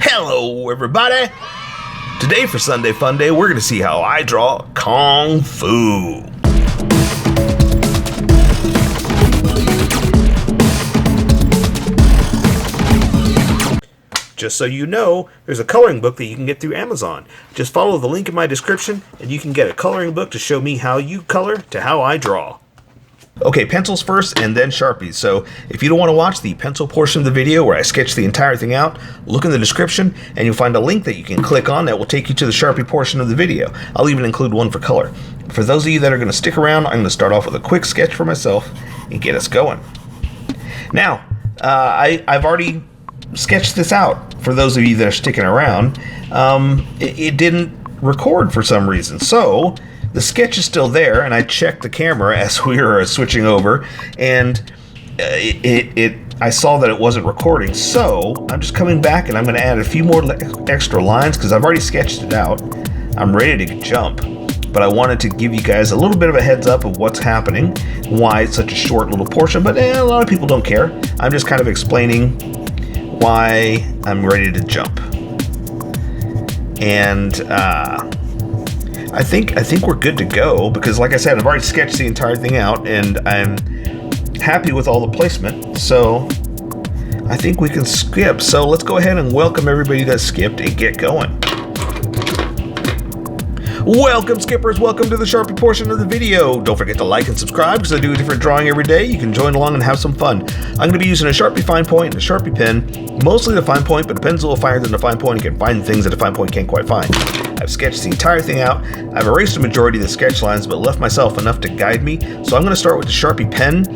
Hello everybody! Today for Sunday Fun Day, we're going to see how I draw Kung Fu. Just so you know, there's a coloring book that you can get through Amazon. Just follow the link in my description and you can get a coloring book to show me how you color to how I draw. Okay, pencils first and then Sharpies. So if you don't want to watch the pencil portion of the video where I sketch the entire thing out, look in the description and you'll find a link that you can click on that will take you to the Sharpie portion of the video. I'll even include one for color. For those of you that are going to stick around, I'm going to start off with a quick sketch for myself and get us going. Now, I've already sketched this out. For those of you that are sticking around, it didn't record for some reason. So the sketch is still there, and I checked the camera as we were switching over, and I saw that it wasn't recording. So I'm just coming back, and I'm going to add a few more extra lines because I've already sketched it out. I'm ready to jump, but I wanted to give you guys a little bit of a heads up of what's happening, why it's such a short little portion, but a lot of people don't care. I'm just kind of explaining why I'm ready to jump. And I think we're good to go because, like I said, I've already sketched the entire thing out and I'm happy with all the placement. So I think we can skip. So let's go ahead and welcome everybody that skipped and get going. Welcome skippers, welcome to the Sharpie portion of the video. Don't forget to like and subscribe because I do a different drawing every day. You can join along and have some fun. I'm going to be using a Sharpie fine point and a Sharpie pen, mostly the fine point, but the pen's a little finer than the fine point. You can find things that the fine point can't quite find. I've sketched the entire thing out. I've erased the majority of the sketch lines, but left myself enough to guide me. So I'm going to start with the Sharpie pen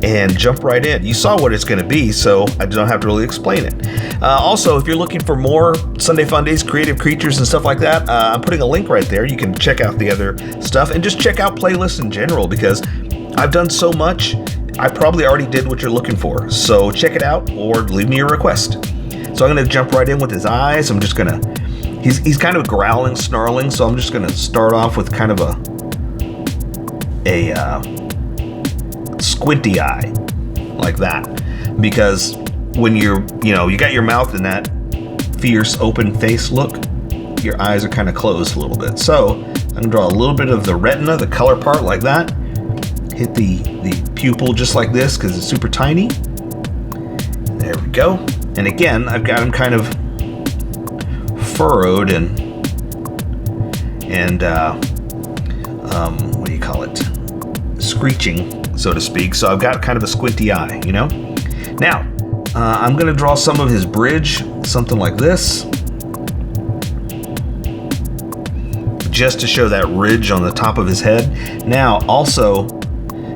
and jump right in. You saw what it's going to be, so I don't have to really explain it. Also, if you're looking for more Sunday Fun Days, creative creatures and stuff like that, I'm putting a link right there. You can check out the other stuff and just check out playlists in general because I've done so much. I probably already did what you're looking for. So check it out or leave me a request. So I'm going to jump right in with his eyes. I'm just going to, he's kind of growling, snarling, so I'm just going to start off with kind of a squinty eye like that, because when you got your mouth in that fierce open face look, your eyes are kind of closed a little bit. So I'm gonna draw a little bit of the retina, the color part like that, hit the pupil just like this because it's super tiny. There we go. And again, I've got him kind of furrowed and what do you call it, screeching, so to speak. So I've got kind of a squinty eye, you know. Now I'm going to draw some of his bridge, something like this, just to show that ridge on the top of his head. Now also,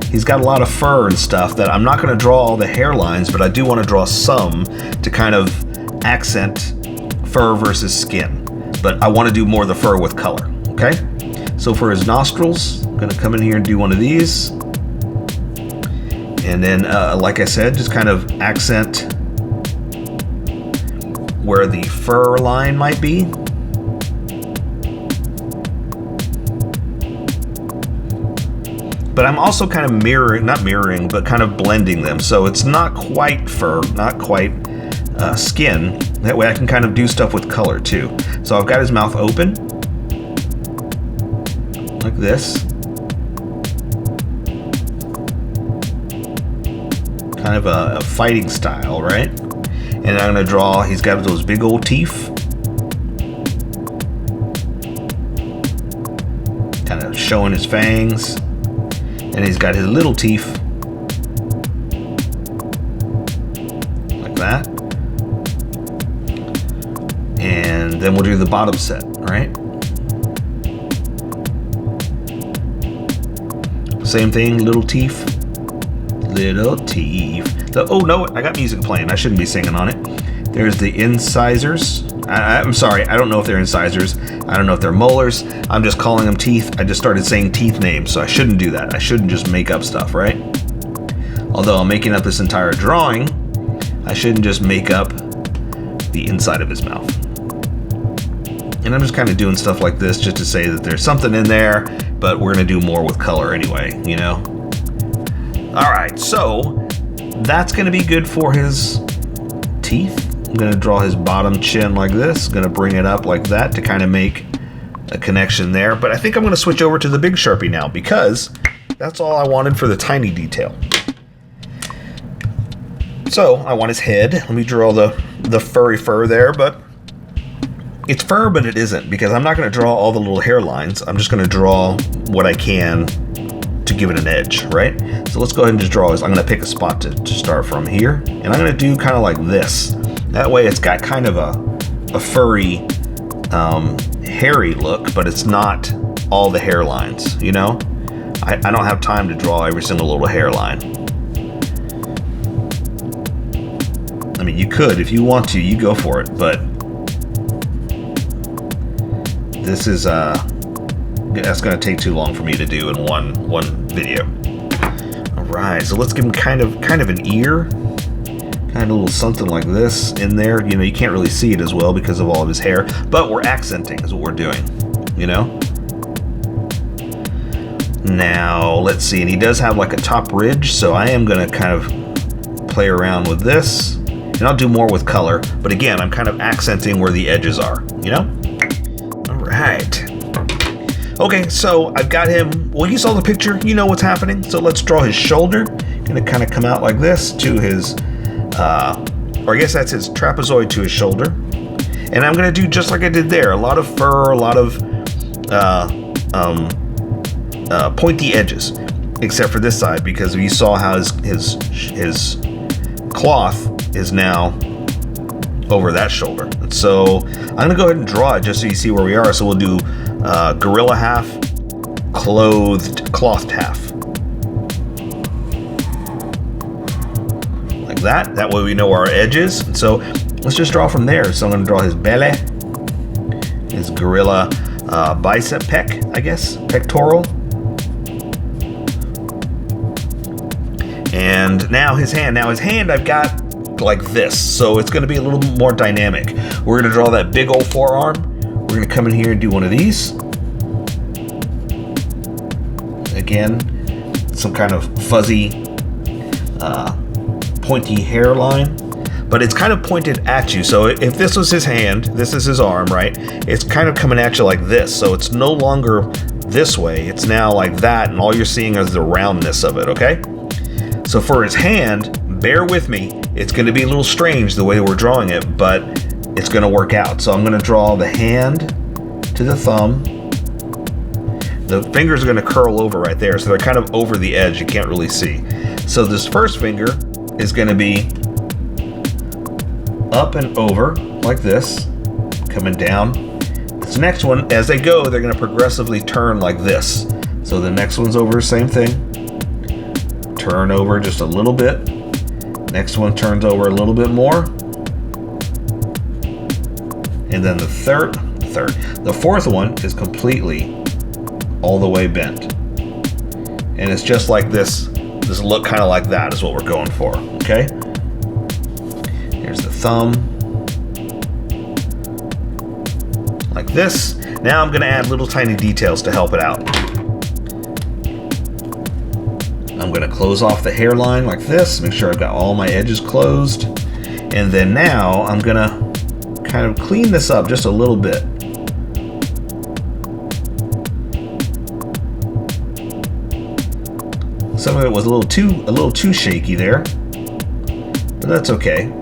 he's got a lot of fur and stuff that I'm not going to draw all the hairlines, but I do want to draw some to kind of accent fur versus skin. But I want to do more of the fur with color, okay? So for his nostrils, I'm going to come in here and do one of these. And then, like I said, just kind of accent where the fur line might be. But I'm also kind of not mirroring, but kind of blending them. So it's not quite fur, not quite skin. That way I can kind of do stuff with color too. So I've got his mouth open, like this. Kind of a fighting style, right? And I'm gonna draw, he's got those big old teeth. Kind of showing his fangs. And he's got his little teeth. Like that. And then we'll do the bottom set, right? Same thing, little teeth. Little teeth. Oh no, I got music playing. I shouldn't be singing on it. There's the incisors. I'm sorry, I don't know if they're incisors. I don't know if they're molars. I'm just calling them teeth. I just started saying teeth names, so I shouldn't do that. I shouldn't just make up stuff, right? Although I'm making up this entire drawing, I shouldn't just make up the inside of his mouth. And I'm just kind of doing stuff like this just to say that there's something in there, but we're gonna do more with color anyway, you know? All right, so that's gonna be good for his teeth. I'm gonna draw his bottom chin like this. Gonna bring it up like that to kind of make a connection there. But I think I'm gonna switch over to the big Sharpie now because that's all I wanted for the tiny detail. So I want his head. Let me draw the furry fur there, but it's fur, but it isn't, because I'm not going to draw all the little hairlines. I'm just going to draw what I can to give it an edge, right? So let's go ahead and just draw this. I'm going to pick a spot to start from here, and I'm going to do kind of like this. That way it's got kind of a furry, hairy look, but it's not all the hairlines, you know? I don't have time to draw every single little hairline. I mean, you could if you want to, you go for it, but this is that's gonna take too long for me to do in one video. All right, so let's give him kind of an ear, kind of a little something like this in there. You know, you can't really see it as well because of all of his hair, but we're accenting is what we're doing, you know? Now, let's see, and he does have like a top ridge, so I am gonna kind of play around with this. And I'll do more with color, but again, I'm kind of accenting where the edges are, you know? All right. Okay, so I've got him, well, you saw the picture, you know what's happening. So let's draw his shoulder. Gonna kind of come out like this to his, or I guess that's his trapezoid to his shoulder. And I'm gonna do just like I did there, a lot of fur, a lot of pointy edges, except for this side, because you saw how his cloth is now over that shoulder. So I'm gonna go ahead and draw it just so you see where we are. So we'll do gorilla half, clothed half. Like that. That way we know where our edge is. And so let's just draw from there. So I'm gonna draw his belly, his gorilla bicep pec, I guess, pectoral. And now his hand. Now his hand I've got like this, so it's going to be a little bit more dynamic. We're going to draw that big old forearm. We're going to come in here and do one of these. Again, some kind of fuzzy, pointy hairline, but it's kind of pointed at you. So if this was his hand, this is his arm, right? It's kind of coming at you like this. So it's no longer this way. It's now like that, and all you're seeing is the roundness of it, okay? So for his hand, bear with me, it's going to be a little strange the way we're drawing it, but it's going to work out. So I'm going to draw the hand to the thumb. The fingers are going to curl over right there, so they're kind of over the edge. You can't really see. So this first finger is going to be up and over like this, coming down. This next one, as they go, they're going to progressively turn like this. So the next one's over, same thing. Turn over just a little bit. Next one turns over a little bit more. And then the fourth one is completely all the way bent. And it's just like this look kind of like that is what we're going for, okay? Here's the thumb. Like this. Now I'm gonna add little tiny details to help it out. I'm going to close off the hairline like this, make sure I've got all my edges closed. And then now I'm going to kind of clean this up just a little bit. Some of it was a little too shaky there, but that's okay.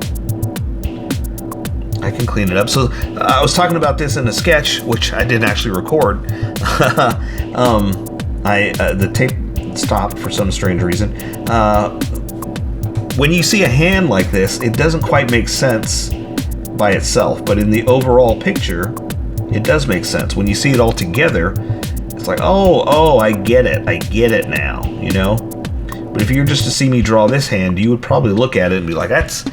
I can clean it up. So I was talking about this in a sketch, which I didn't actually record. The tape stopped for some strange reason. When you see a hand like this, it doesn't quite make sense by itself, but in the overall picture, it does make sense. When you see it all together, it's like, oh, I get it now, you know? But if you were just to see me draw this hand, you would probably look at it and be like, that's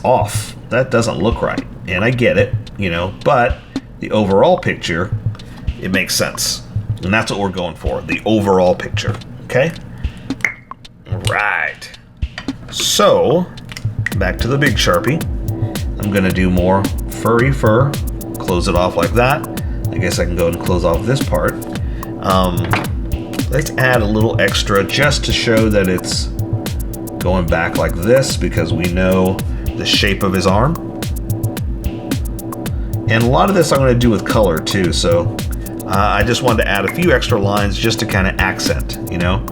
off. That doesn't look right. And I get it, you know, but the overall picture, it makes sense. And that's what we're going for, the overall picture. Okay? All right. So, back to the big Sharpie. I'm going to do more furry fur. Close it off like that. I guess I can go and close off this part. Let's add a little extra just to show that it's going back like this, because we know the shape of his arm. And a lot of this I'm going to do with color too, so I just wanted to add a few extra lines just to kind of accent, you know?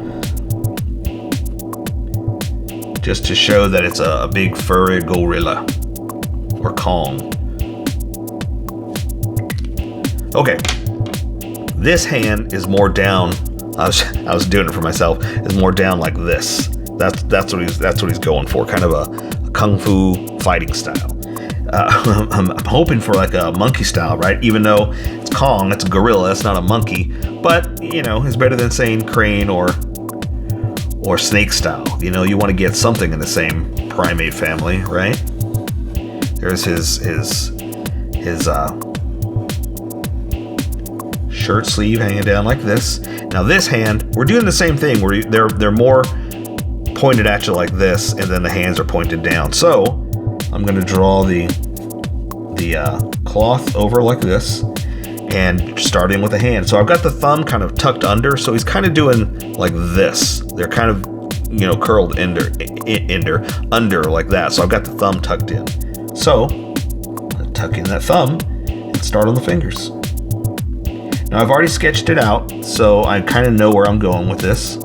Just to show that it's a big furry gorilla, or Kong. Okay, this hand is more down. I was doing it for myself. Is more down like this. That's what he's going for. Kind of a kung fu fighting style. I'm hoping for like a monkey style, right? Even though it's Kong, it's a gorilla, it's not a monkey. But you know, it's better than saying crane or snake style. You know, you want to get something in the same primate family, right? There's his shirt sleeve hanging down like this. Now this hand, we're doing the same thing where they're more pointed at you like this, and then the hands are pointed down. So I'm going to draw the cloth over like this, and starting with the hand. So I've got the thumb kind of tucked under, so he's kind of doing like this. They're kind of, you know, curled under like that. So I've got the thumb tucked in. So I'll tuck in that thumb and start on the fingers. Now I've already sketched it out, so I kind of know where I'm going with this.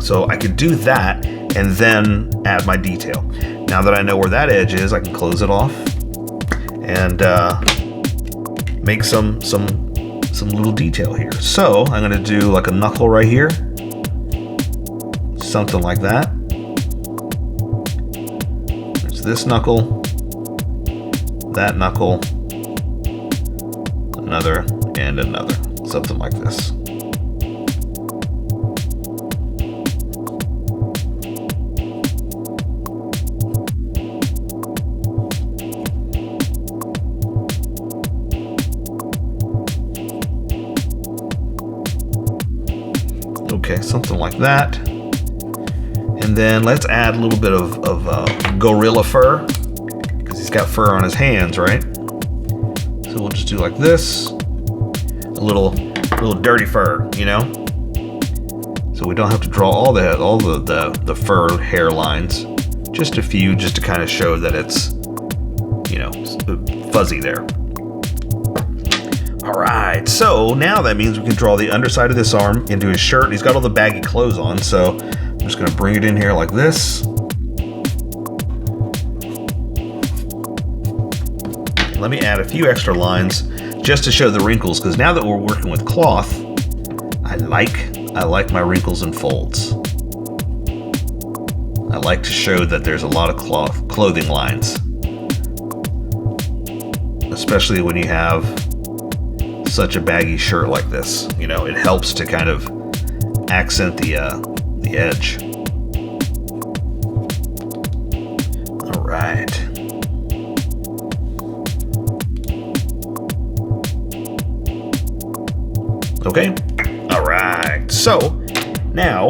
So I could do that and then add my detail. Now that I know where that edge is, I can close it off and make some little detail here. So I'm gonna do like a knuckle right here, something like that. There's this knuckle, that knuckle, another, and another, something like this. Okay, something like that. And then let's add a little bit of gorilla fur, because he's got fur on his hands, right? So we'll just do like this, a little dirty fur, you know? So we don't have to draw all the fur hair lines, just a few, just to kind of show that it's, you know, fuzzy there. All right, so now that means we can draw the underside of this arm into his shirt. He's got all the baggy clothes on, so I'm just gonna bring it in here like this. Let me add a few extra lines just to show the wrinkles, because now that we're working with cloth, I like my wrinkles and folds. I like to show that there's a lot of clothing lines, especially when you have such a baggy shirt like this. You know, it helps to kind of accent the edge. All right. Okay. All right. So now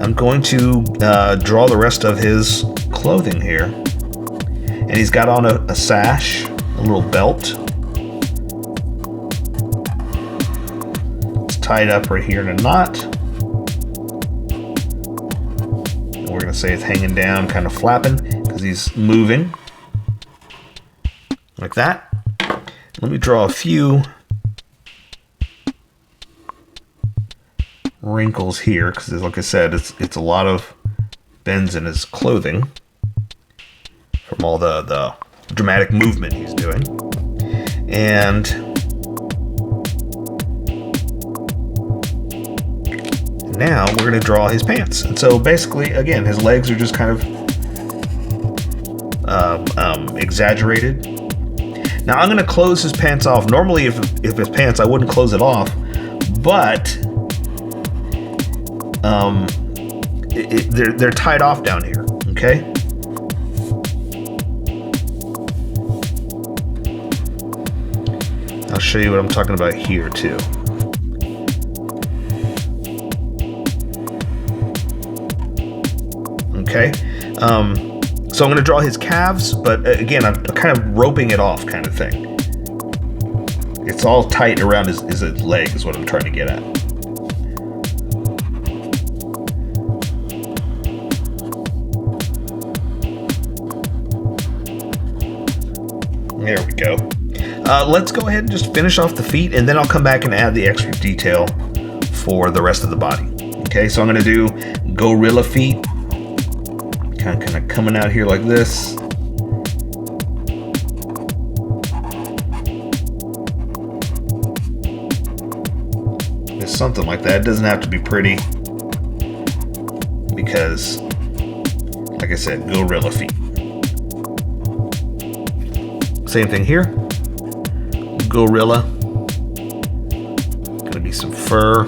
I'm going to draw the rest of his clothing here, and he's got on a sash, a little belt. Tied up right here in a knot. And we're gonna say it's hanging down, kind of flapping, because he's moving. Like that. Let me draw a few wrinkles here, because like I said, it's a lot of bends in his clothing from all the dramatic movement he's doing. And now we're going to draw his pants. And so basically, again, his legs are just kind of exaggerated. Now I'm going to close his pants off. Normally, if his pants, I wouldn't close it off, but they're tied off down here, okay? I'll show you what I'm talking about here too. Okay, so I'm going to draw his calves, but again, I'm kind of roping it off kind of thing. It's all tight around his leg is what I'm trying to get at. There we go. Let's go ahead and just finish off the feet, and then I'll come back and add the extra detail for the rest of the body. Okay, so I'm gonna do gorilla feet. Kind of coming out here like this. Just something like that. It doesn't have to be pretty, because, like I said, gorilla feet. Same thing here. Gorilla. Gonna be some fur.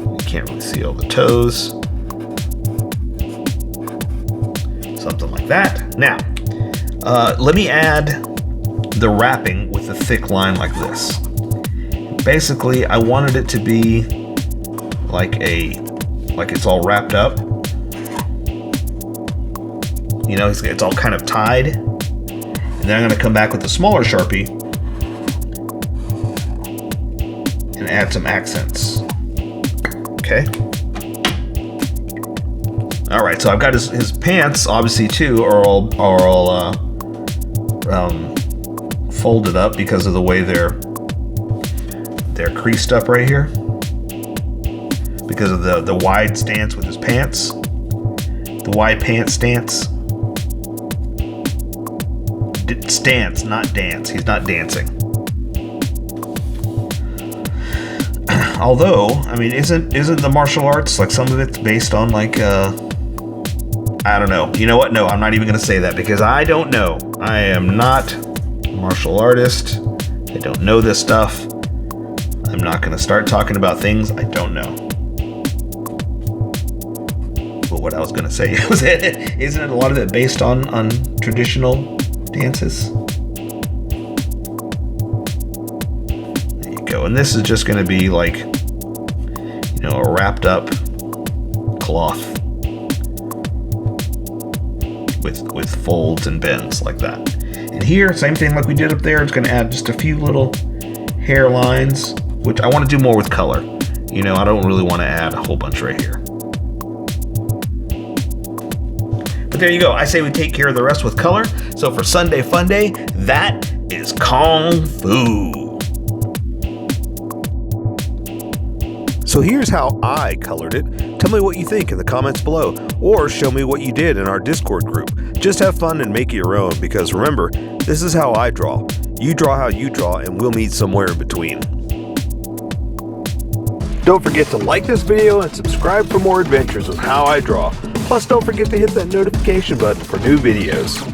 You can't really see all the toes. Something like that. Now, let me add the wrapping with a thick line like this. Basically, I wanted it to be like it's all wrapped up. You know, it's all kind of tied. And then I'm going to come back with a smaller Sharpie and add some accents. Okay. All right, so I've got his pants, obviously, too, are all folded up because of the way they're creased up right here. Because of the wide stance with his pants. The wide pants stance. Stance, not dance. He's not dancing. Although, I mean, isn't the martial arts, like, some of it's based on, like, I don't know. You know what? No, I'm not even going to say that, because I don't know. I am not a martial artist. I don't know this stuff. I'm not going to start talking about things I don't know. But what I was going to say was, isn't it a lot of it based on traditional dances? There you go. And this is just going to be like, you know, a wrapped up cloth with folds and bends like that. And here, same thing like we did up there. It's going to add just a few little hair lines, which I want to do more with color. You know, I don't really want to add a whole bunch right here. But there you go. I say we take care of the rest with color. So for Sunday Fun Day, that is Kung Fu. So here's how I colored it. Tell me what you think in the comments below, or show me what you did in our Discord group. Just have fun and make it your own, because remember, this is how I draw. You draw how you draw, and we'll meet somewhere in between. Don't forget to like this video and subscribe for more adventures with How I Draw. Plus, don't forget to hit that notification button for new videos.